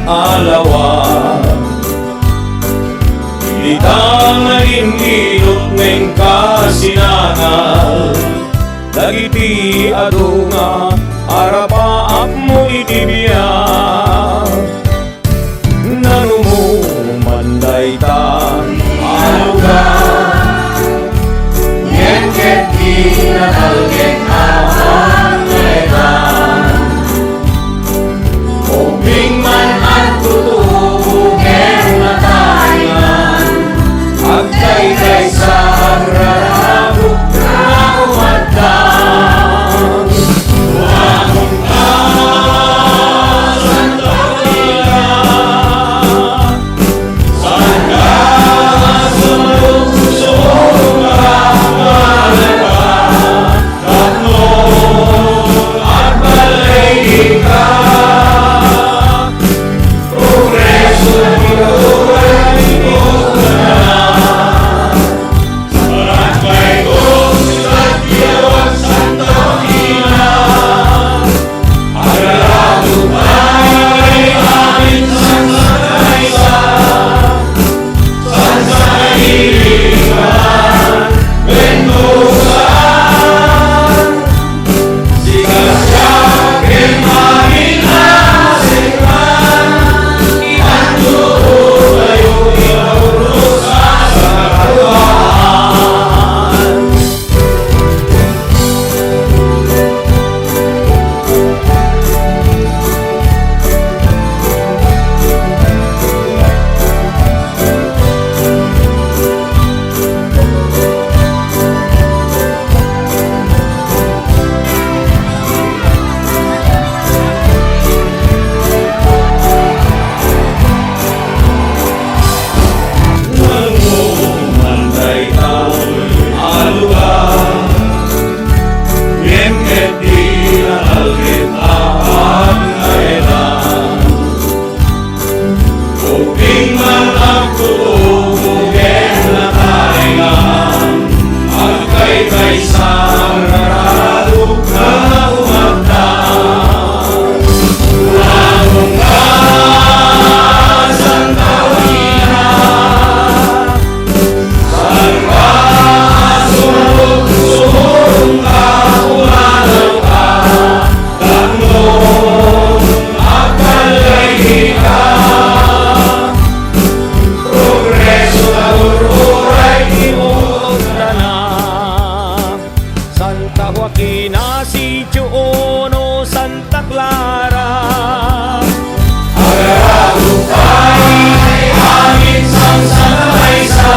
alawan. Ditang naging ilot ng kasinangal, dagiti adunga arapaap mo itibiyang. Nanumumanday ta alugan, ngengket kinatalgeng awan legan. Ubing man at tutubugin na taingan, agkay-kay sa rarabog na umatang. Buwangon ka, Santa Maria, saan ka sumulong ka, malaga, tatlong at balay ka. Progreso na ikaw ay inuulan, sarat kay Diyos at Diyos Santa Maria, agarado ay amin sansaysa, sansayilikan, bendusan, sigasyak en mahina sekran, ianduro kayo inaurus sa karuan. Nanumumanday ta alugan, ngengket kinatalgeng awan legan. Ubing man ang tutubugin na taingan, agkay-kay sa raralog na umatang. Buwangon ka, Santa Maria, saan ka sumulong ka, umalaw ka, tatlong at balay ka. Progreso na ururay inuulan, Santa Joaquina, Sitio Ono, Santa Clara. Agarado ay amin sansanaysa,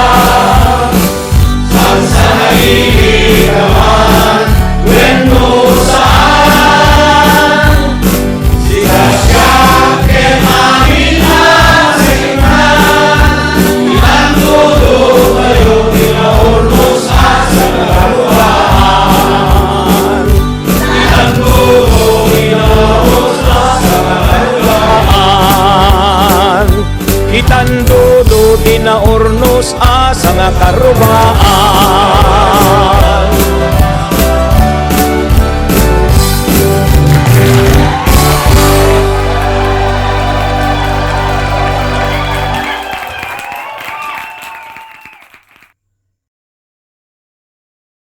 sansanayilikan, bendusan, sigasyak en mahina sekran, ianduro kayo inaurus sa karuan. Ianduro inaurus sa karuan. Kitandudo tinaurnos asa nga karubaan.